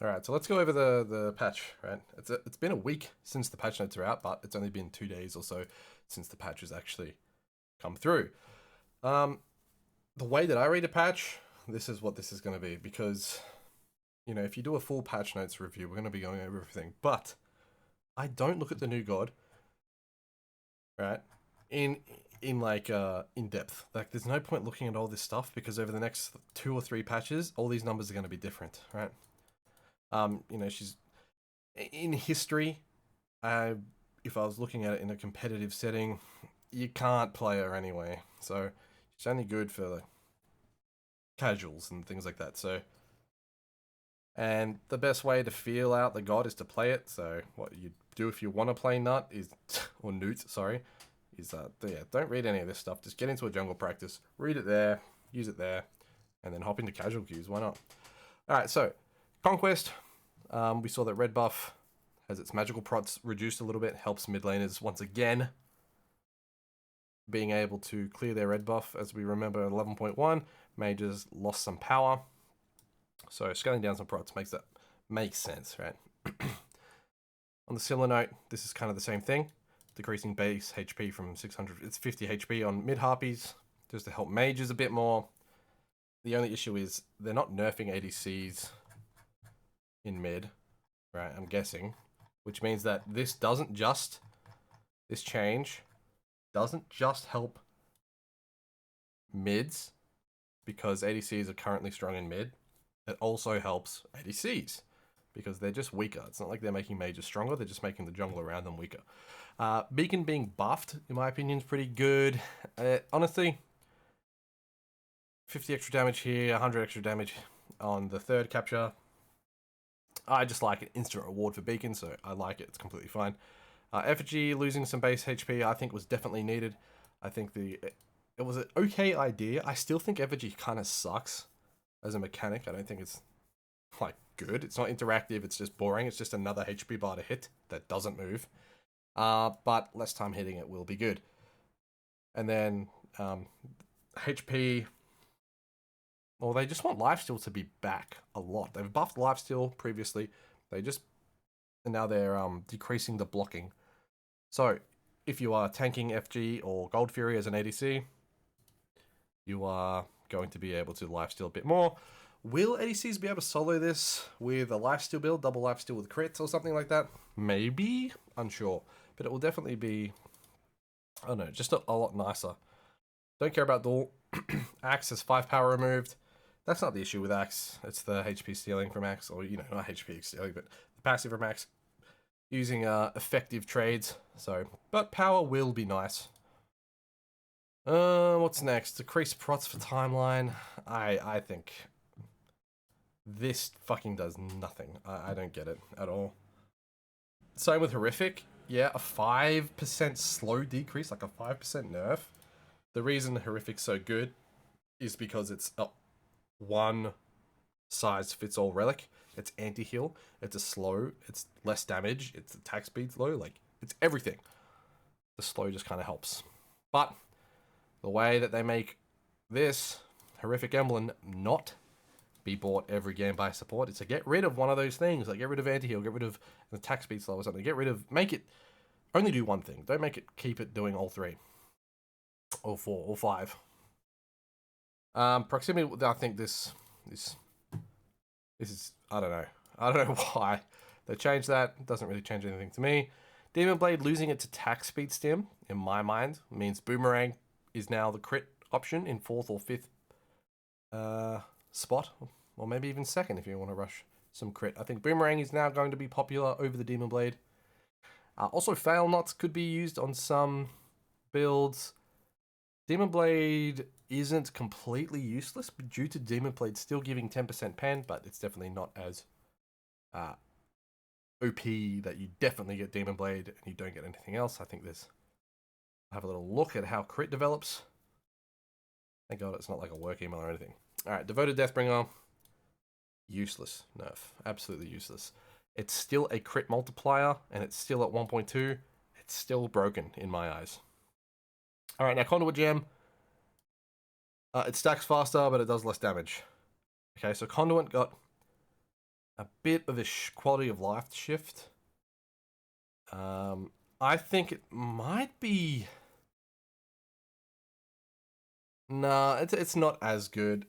Alright, so let's go over the patch, right? It's been a week since the patch notes are out, but it's only been 2 days or so since the patch has actually come through. Um, the way that I read a patch, this is what this is going to be, because, you know, if you do a full patch notes review, we're going to be going over everything, but I don't look at the new god, right, in in depth. Like, there's no point looking at all this stuff, because over the next 2 or 3 patches, all these numbers are going to be different, right? You know, she's in history. Uh, if I was looking at it in a competitive setting, you can't play her anyway. So she's only good for the casuals and things like that. So, and the best way to feel out the god is to play it. So what you do if you want to play Nut is, or Newt, sorry, is yeah, don't read any of this stuff. Just get into a jungle practice, read it there, use it there, and then hop into casual queues. Why not? All right, so Conquest. We saw that red buff has its magical prots reduced a little bit, helps mid laners once again being able to clear their red buff. As we remember, 11.1 mages lost some power, so scaling down some prots makes sense, right? On the similar note, this is kind of the same thing, decreasing base HP from 600. It's 50 HP on mid harpies just to help mages a bit more. The only issue is they're not nerfing ADCs in mid, right? I'm guessing, which means that this change doesn't just help mids because ADCs are currently strong in mid. It also helps ADCs because they're just weaker. It's not like they're making mages stronger, they're just making the jungle around them weaker. Beacon being buffed, in my opinion, is pretty good. Honestly, 50 extra damage here, 100 extra damage on the third capture. I just like an instant reward for Beacon, so I like it. It's completely fine. Effigy losing some base HP, I think was definitely needed. I think it was an okay idea. I still think Effigy kind of sucks as a mechanic. I don't think it's like good. It's not interactive. It's just boring. It's just another HP bar to hit that doesn't move. But less time hitting it will be good. And then HP. Well, they just want lifesteal to be back a lot. They've buffed lifesteal previously. And now they're decreasing the blocking. So if you are tanking FG or Gold Fury as an ADC, you are going to be able to lifesteal a bit more. Will ADCs be able to solo this with a lifesteal build, double lifesteal with crits or something like that? Maybe, unsure. But it will definitely be, I don't know, just a lot nicer. Don't care about duel. Axe has 5 power removed. That's not the issue with Axe. It's the HP stealing from Axe, or, you know, not HP stealing, but the passive from Axe using effective trades. So, but power will be nice. What's next? Decrease prots for timeline. I think this fucking does nothing. I don't get it at all. Same with Horrific. Yeah, a 5% slow decrease, like a 5% nerf. The reason Horrific's so good is because it's a one size fits all relic. It's anti-heal, it's a slow, it's less damage, its attack speed's low, like, it's everything. The slow just kind of helps. But the way that they make this Horrific Emblem not be bought every game by support is to get rid of one of those things, like get rid of anti-heal, get rid of an attack speed slow or something, make it only do one thing. Don't make it keep it doing all 3. Or 4, or 5. Proximity, I think this is, I don't know. I don't know why they changed that. It doesn't really change anything to me. Demon Blade losing its attack speed stim, in my mind, means Boomerang is now the crit option in 4th or 5th spot, or maybe even 2nd if you want to rush some crit. I think Boomerang is now going to be popular over the Demon Blade. Also, Fail Knots could be used on some builds. Demon Blade isn't completely useless due to Demon Blade still giving 10% pen, but it's definitely not as OP that you definitely get Demon Blade and you don't get anything else. I think have a little look at how crit develops. Thank God it's not like a work email or anything. Alright, Devoted Deathbringer. Useless nerf. Absolutely useless. It's still a crit multiplier and it's still at 1.2. It's still broken in my eyes. Alright, now Conduit Gem. It stacks faster, but it does less damage. Okay, so Conduit got a bit of a quality of life shift. I think it might be. Nah, it's not as good.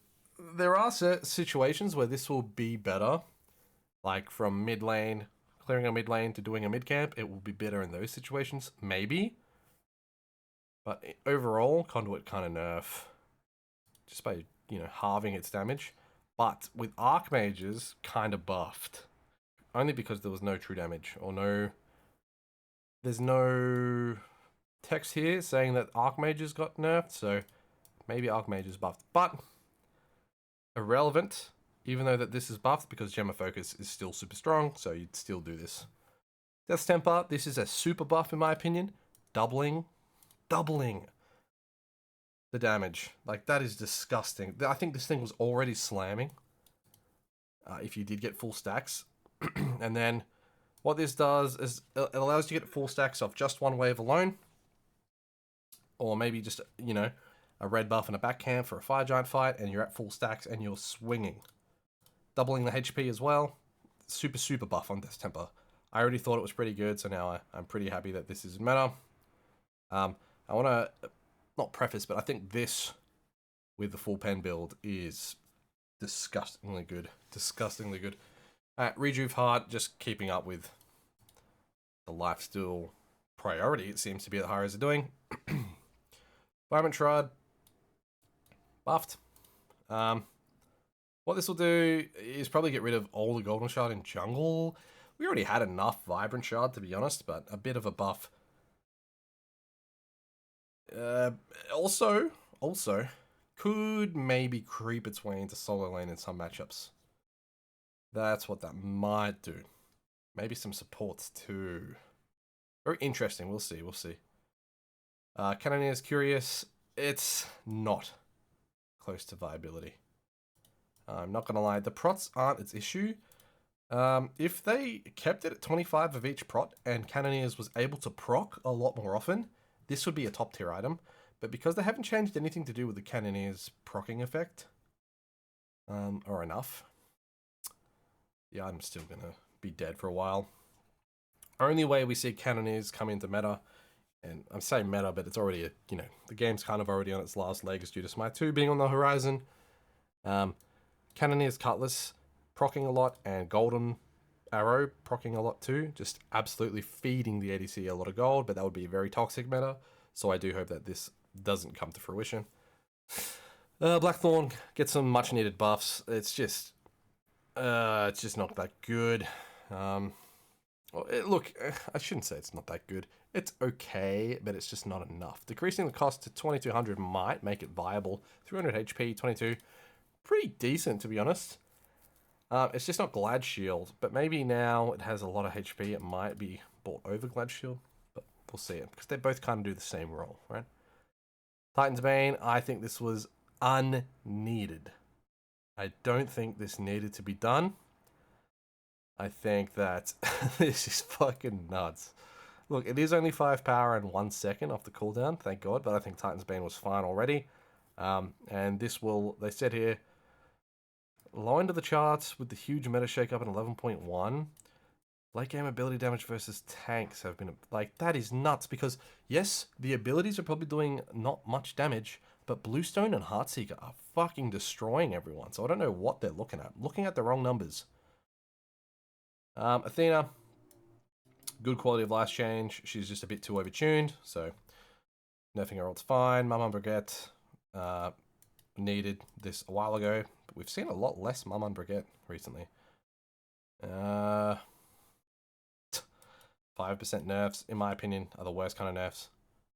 There are certain situations where this will be better, like from mid lane, clearing a mid lane to doing a mid camp. It will be better in those situations, maybe. But overall, Conduit kind of nerf just by halving its damage. But with Archmages, kind of buffed, only because there was no true damage or no. There's no text here saying that Archmages got nerfed, so maybe Archmages buffed, but irrelevant. Even though that this is buffed because Gemma Focus is still super strong, so you'd still do this. Death's Temper, this is a super buff in my opinion, doubling the damage. Like, that is disgusting. I think this thing was already slamming if you did get full stacks. And then what this does is it allows you to get full stacks off just one wave alone. Or maybe just, a red buff and a back camp for a fire giant fight, and you're at full stacks and you're swinging. Doubling the HP as well. Super, super buff on Death's Temper. I already thought it was pretty good, so now I'm pretty happy that this is meta. I want to, not preface, but I think this with the full pen build is disgustingly good. Disgustingly good. Rejuve Heart, just keeping up with the lifesteal priority it seems to be that Hyros are doing. Vibrant Shroud, buffed. What this will do is probably get rid of all the Golden Shard in jungle. We already had enough Vibrant Shard, to be honest, but a bit of a buff. Also, could maybe creep its way into solo lane in some matchups. That's what that might do. Maybe some supports too. Very interesting. We'll see. Cannoneer's Curious. It's not close to viability. I'm not going to lie. The prots aren't its issue. If they kept it at 25 of each prot and Cannoneers was able to proc a lot more often, this would be a top tier item. But because they haven't changed anything to do with the Cannoneers proccing effect, or enough, the item's still going to be dead for a while. Only way we see Cannoneers come into meta, and I'm saying meta, but it's already, the game's kind of already on its last legs due to Smite 2 being on the horizon. Cannoneer's Cutlass proccing a lot, and Golden Arrow proccing a lot too, just absolutely feeding the ADC a lot of gold, but that would be a very toxic meta, so I do hope that this doesn't come to fruition. Blackthorn gets some much needed buffs. It's just not that good. Look, I shouldn't say it's not that good. It's okay, but it's just not enough. Decreasing the cost to 2200 might make it viable. 300 HP, 22, pretty decent to be honest. It's just not Glad Shield, but maybe now it has a lot of HP, it might be bought over Glad Shield, but we'll see it, because they both kind of do the same role, right? Titan's Bane, I think this was unneeded. I don't think this needed to be done. I think that this is fucking nuts. Look, it is only 5 power and 1 second off the cooldown, thank God, but I think Titan's Bane was fine already. And this will, they said here, low end of the charts with the huge meta shakeup at 11.1. Late game ability damage versus tanks have been, like, that is nuts, because yes, the abilities are probably doing not much damage, but Bluestone and Heartseeker are fucking destroying everyone, so I don't know what they're looking at. Looking at the wrong numbers. Athena, good quality of life change. She's just a bit too overtuned, so nerfing her ult's fine. Maman Brigitte needed this a while ago, but we've seen a lot less Maman Brigitte recently. 5% nerfs, in my opinion, are the worst kind of nerfs.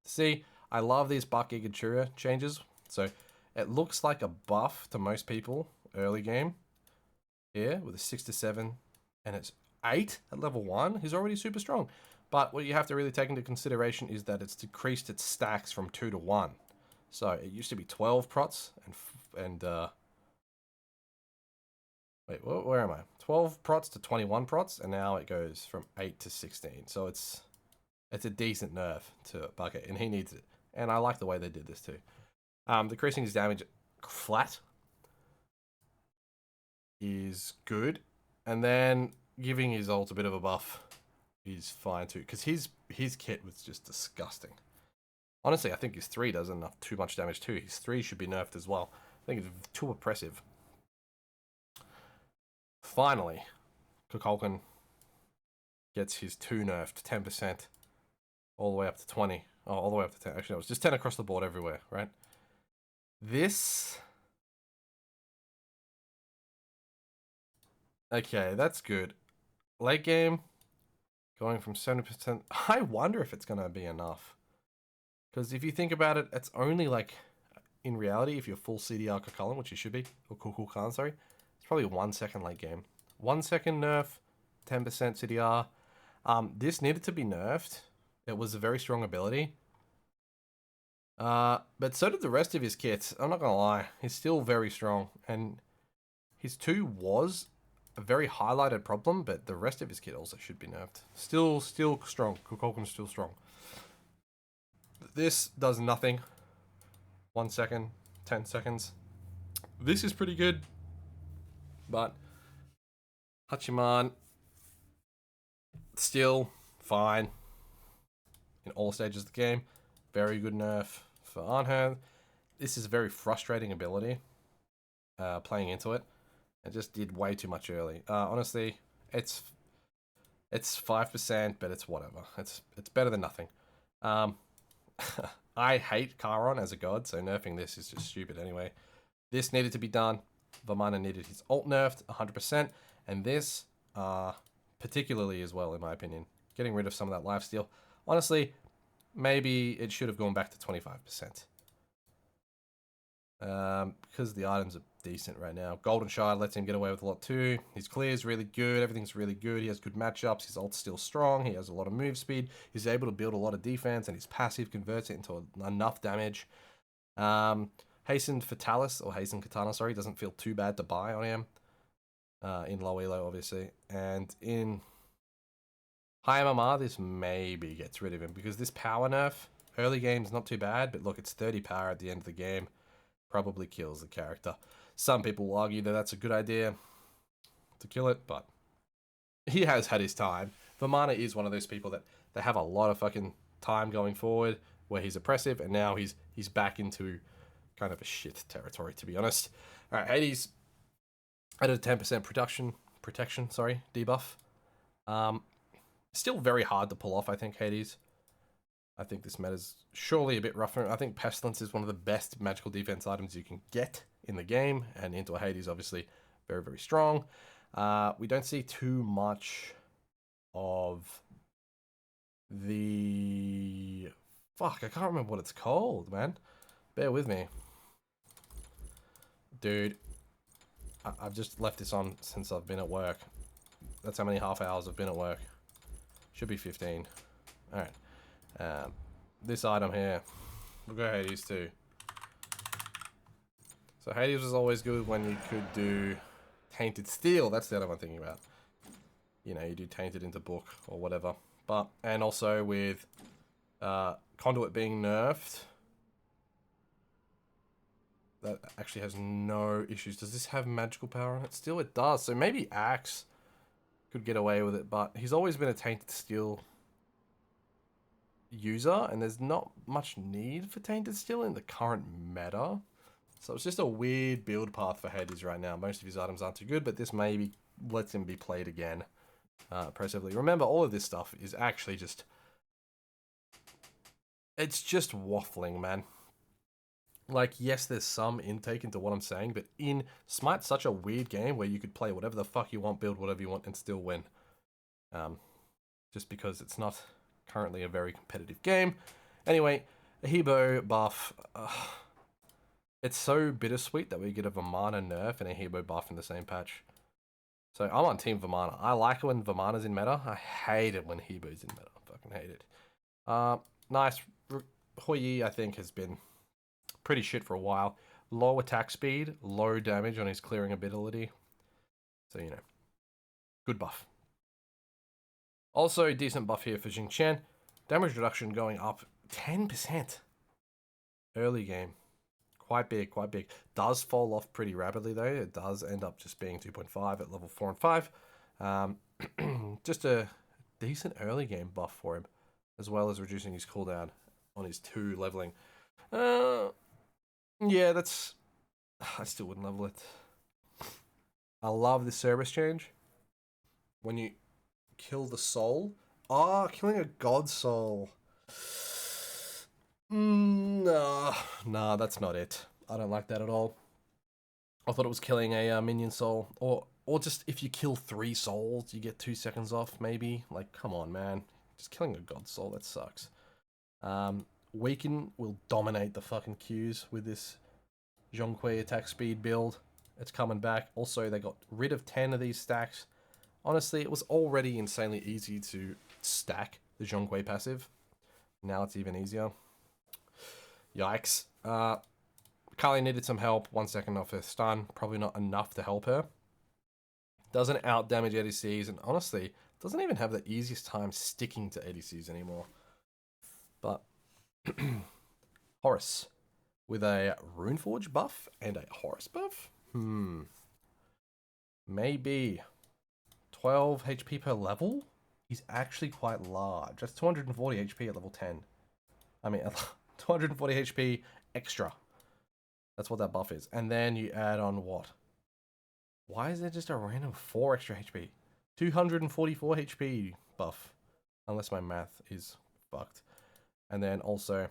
See, I love these Buck Gigatura changes. So it looks like a buff to most people early game here with a 6 to 7, and it's 8 at level 1. He's already super strong. But what you have to really take into consideration is that it's decreased its stacks from 2 to 1. So it used to be 12 prots and wait, where am I? 12 prots to 21 prots, and now it goes from 8 to 16. So it's a decent nerf to Bucket, and he needs it. And I like the way they did this too. Decreasing his damage flat is good. And then giving his ult a bit of a buff is fine too, because his kit was just disgusting. Honestly, I think his 3 does enough too much damage too. His 3 should be nerfed as well. I think it's too oppressive. Finally, Kukulkan gets his 2 nerfed, 10%, all the way up to 20. Oh, all the way up to 10. Actually, no, it's just 10 across the board everywhere, right? This... Okay, that's good. Late game, going from 70%. I wonder if it's going to be enough. Because if you think about it, it's only like, in reality, if you're full CDR Kukulkan, which you should be, or Kukulkan, sorry, it's probably 1 second late game. 1 second nerf, 10% CDR. This needed to be nerfed. It was a very strong ability. But so did the rest of his kits. I'm not going to lie. He's still very strong. And his 2 was a very highlighted problem, but the rest of his kit also should be nerfed. Still strong. Kukulkan's still strong. This does nothing. 1 second, 10 seconds. This is pretty good. But Hachiman, still fine in all stages of the game. Very good nerf for Arnhem. This is a very frustrating ability. Playing into it. It just did way too much early. Honestly, it's 5%, but it's whatever. It's better than nothing. I hate Charon as a god, so nerfing this is just stupid anyway. This needed to be done. Vamana needed his ult nerfed 100%, and this particularly as well, in my opinion. Getting rid of some of that lifesteal. Honestly, maybe it should have gone back to 25%. Because the items are decent right now. Golden Shard lets him get away with a lot too. His clear is really good. Everything's really good. He has good matchups. His ult's still strong. He has a lot of move speed. He's able to build a lot of defense, and his passive converts it into enough damage. Hastened Fatalis, or Hastened Katana, sorry, doesn't feel too bad to buy on him. In low elo, obviously. And in high MMR, this maybe gets rid of him, because this power nerf, early game's not too bad, but look, it's 30 power at the end of the game. Probably kills the character. Some people will argue that that's a good idea to kill it, but he has had his time. Vamana is one of those people that they have a lot of fucking time going forward where he's oppressive, and now he's back into kind of a shit territory, to be honest. All right, Hades added a 10% protection, sorry, debuff. Still very hard to pull off, I think, Hades. I think this meta's surely a bit rougher. I think Pestilence is one of the best magical defense items you can get in the game, and into a Hades, obviously, very, very strong. We don't see too much of the... Fuck, I can't remember what it's called, man. Bear with me. Dude, I've just left this on since I've been at work. That's how many half hours I've been at work. Should be 15. Alright. This item here, we'll go Hades too. So Hades was always good when you could do Tainted Steel. That's the other one I'm thinking about. You know, you do Tainted into Book or whatever. But, and also with Conduit being nerfed, that actually has no issues. Does this have magical power on it? Still it does. So maybe Axe could get away with it, but he's always been a Tainted Steel user, and there's not much need for Tainted Steel in the current meta. So it's just a weird build path for Hades right now. Most of his items aren't too good, but this maybe lets him be played again impressively. Remember, all of this stuff is actually just... It's just waffling, man. Like, yes, there's some intake into what I'm saying, but in Smite's such a weird game where you could play whatever the fuck you want, build whatever you want, and still win. Just because it's not currently a very competitive game. Anyway, a Hebo buff. It's so bittersweet that we get a Vamana nerf and a Hebo buff in the same patch. So I'm on Team Vamana. I like it when Vamana's in meta. I hate it when Hebo's in meta. I fucking hate it. Nice. Hou Yi, I think, has been pretty shit for a while. Low attack speed, low damage on his clearing ability. So, you know, good buff. Also, decent buff here for Jing Chen. Damage reduction going up 10%. Early game. Quite big, quite big. Does fall off pretty rapidly though. It does end up just being 2.5 at level 4 and 5. Um, just a decent early game buff for him, as well as reducing his cooldown on his 2 leveling. Yeah, that's. I still wouldn't level it. I love this service change. When you kill the soul. Killing a god soul. Nah, that's not it. I don't like that at all. I thought it was killing a minion soul, or just if you kill 3 souls, you get 2 seconds off. Maybe, like, come on, man, just killing a god soul, that sucks. Weaken will dominate the fucking queues with this Zhonghui attack speed build. It's coming back. Also, they got rid of 10 of these stacks. Honestly, it was already insanely easy to stack the Zhonghui passive. Now it's even easier. Yikes. Kali needed some help. 1 second off her stun. Probably not enough to help her. Doesn't out damage ADCs, and honestly, doesn't even have the easiest time sticking to ADCs anymore. But Horus with a Runeforge buff and a Horus buff? Maybe 12 HP per level? He's actually quite large. That's 240 HP at level 10. I mean, 240 HP extra. That's what that buff is. And then you add on what? Why is there just a random 4 extra HP? 244 HP buff. Unless my math is fucked. And then also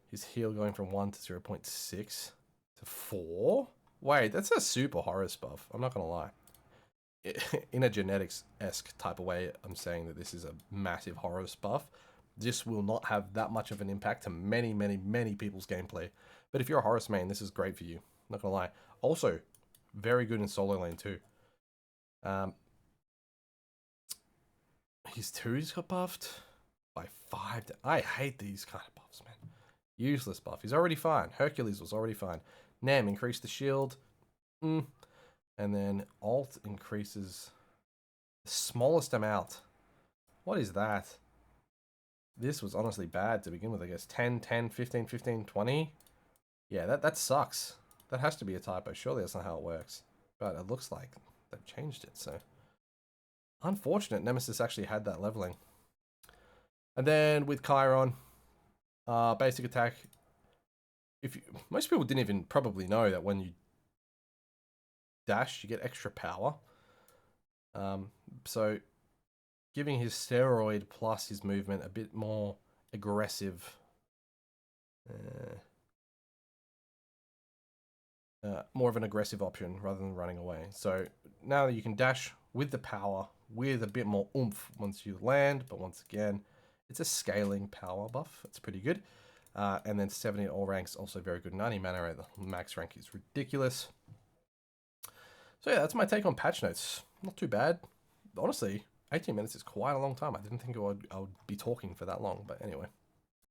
his heal going from 1 to 0.6 to 4? Wait, that's a super Horus buff. I'm not going to lie. In a genetics-esque type of way, I'm saying that this is a massive Horus buff. This will not have that much of an impact to many, many, many people's gameplay. But if you're a Horus main, this is great for you. Not going to lie. Also, very good in solo lane too. His 2's got buffed by 5. I hate these kind of buffs, man. Useless buff. He's already fine. Hercules was already fine. Nem increased the shield. And then alt increases the smallest amount. What is that? This was honestly bad to begin with, I guess. 10, 10, 15, 15, 20. Yeah, that sucks. That has to be a typo. Surely that's not how it works. But it looks like they've changed it, so. Unfortunate Nemesis actually had that leveling. And then with Chiron, basic attack. Most people didn't even probably know that when you dash, you get extra power. So giving his steroid plus his movement a bit more aggressive. More of an aggressive option rather than running away. So now that you can dash with the power, with a bit more oomph once you land, but once again, it's a scaling power buff. It's pretty good. And then 70 at all ranks, also very good. 90 mana at the max rank is ridiculous. So yeah, that's my take on patch notes. Not too bad. Honestly, 18 minutes is quite a long time. I didn't think I would be talking for that long, but anyway.